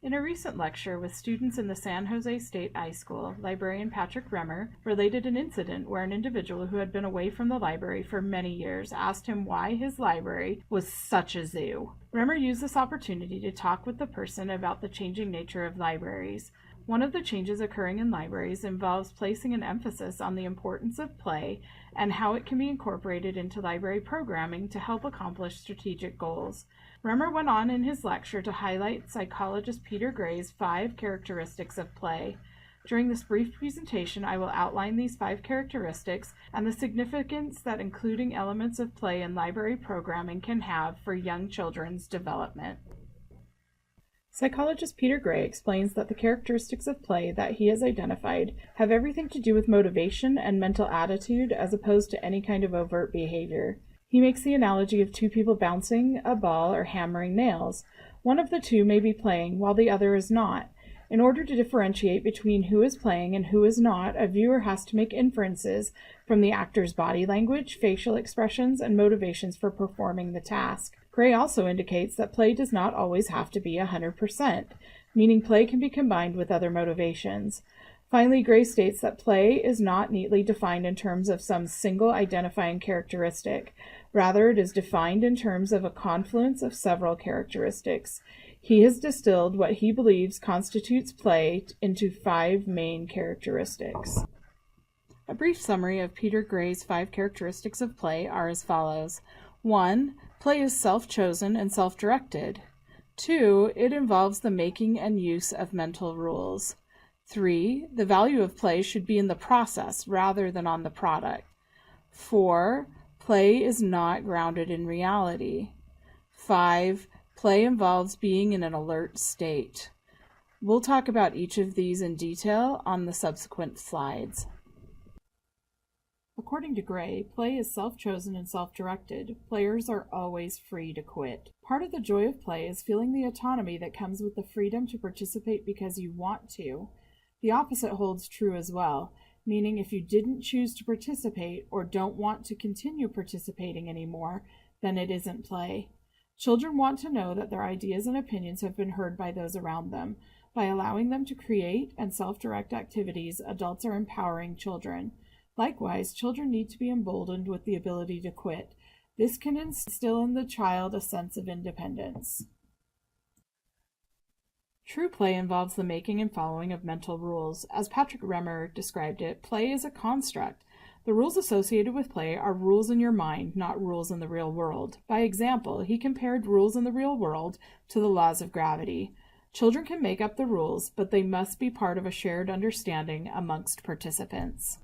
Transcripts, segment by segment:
In a recent lecture with students in the San Jose State High School, librarian Patrick Remmer related an incident where an individual who had been away from the library for many years asked him why his library was such a zoo. Remmer used this opportunity to talk with the person about the changing nature of libraries. One of the changes occurring in libraries involves placing an emphasis on the importance of play and how it can be incorporated into library programming to help accomplish strategic goals. Remmer went on in his lecture to highlight psychologist Peter Gray's 5 characteristics of play. During this brief presentation, I will outline these 5 characteristics and the significance that including elements of play in library programming can have for young children's development. Psychologist Peter Gray explains that the characteristics of play that he has identified have everything to do with motivation and mental attitude as opposed to any kind of overt behavior. He makes the analogy of 2 people bouncing a ball or hammering nails. One of the 2 may be playing while the other is not. In order to differentiate between who is playing and who is not, a viewer has to make inferences from the actor's body language, facial expressions, and motivations for performing the task. Gray also indicates that play does not always have to be 100%, meaning play can be combined with other motivations. Finally, Gray states that play is not neatly defined in terms of some single identifying characteristic. Rather, it is defined in terms of a confluence of several characteristics. He has distilled what he believes constitutes play into 5 main characteristics. A brief summary of Peter Gray's 5 characteristics of play are as follows. 1. Play is self-chosen and self-directed. 2. It involves the making and use of mental rules. 3. The value of play should be in the process rather than on the product. 4. Play is not grounded in reality. 5. Play involves being in an alert state. We'll talk about each of these in detail on the subsequent slides. According to Gray, play is self-chosen and self-directed. Players are always free to quit. Part of the joy of play is feeling the autonomy that comes with the freedom to participate because you want to. The opposite holds true as well, meaning if you didn't choose to participate or don't want to continue participating anymore, then it isn't play. Children want to know that their ideas and opinions have been heard by those around them. By allowing them to create and self-direct activities, adults are empowering children. Likewise, children need to be emboldened with the ability to quit. This can instill in the child a sense of independence. True play involves the making and following of mental rules. As Patrick Remmer described it, play is a construct. The rules associated with play are rules in your mind, not rules in the real world. By example, he compared rules in the real world to the laws of gravity. Children can make up the rules, but they must be part of a shared understanding amongst participants.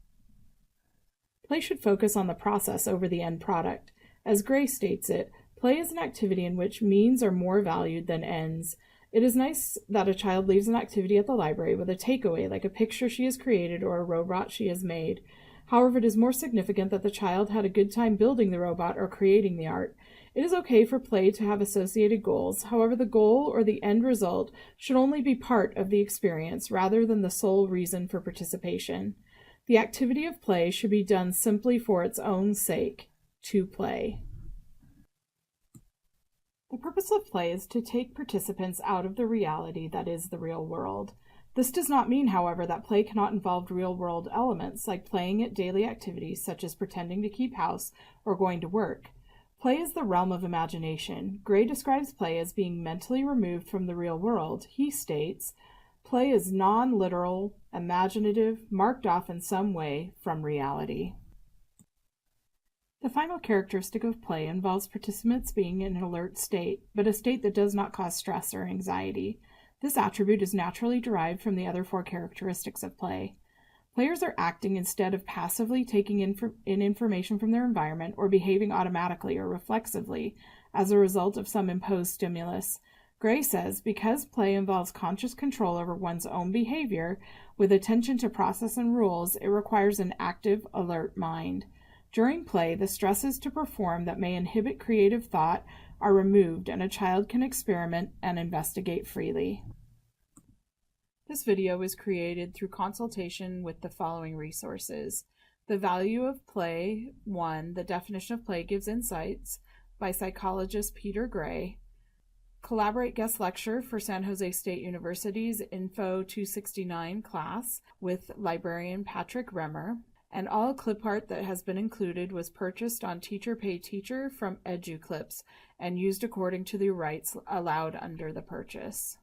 Play should focus on the process over the end product. As Gray states it, play is an activity in which means are more valued than ends. It is nice that a child leaves an activity at the library with a takeaway like a picture she has created or a robot she has made. However, it is more significant that the child had a good time building the robot or creating the art. It is okay for play to have associated goals. However, the goal or the end result should only be part of the experience rather than the sole reason for participation. The activity of play should be done simply for its own sake, to play. The purpose of play is to take participants out of the reality that is the real world. This does not mean, however, that play cannot involve real-world elements like playing at daily activities such as pretending to keep house or going to work. Play is the realm of imagination. Gray describes play as being mentally removed from the real world. He states, play is non-literal, imaginative, marked off in some way from reality. The final characteristic of play involves participants being in an alert state, but a state that does not cause stress or anxiety. This attribute is naturally derived from the other 4 characteristics of play. Players are acting instead of passively taking in information from their environment or behaving automatically or reflexively as a result of some imposed stimulus. Gray says, because play involves conscious control over one's own behavior, with attention to process and rules, it requires an active, alert mind. During play, the stresses to perform that may inhibit creative thought are removed and a child can experiment and investigate freely. This video was created through consultation with the following resources. The Value of Play 1, The Definition of Play Gives Insights by psychologist Peter Gray. Collaborate guest lecture for San Jose State University's Info 269 class with librarian Patrick Remmer. And all clip art that has been included was purchased on Teacher Pay Teacher from EduClips and used according to the rights allowed under the purchase.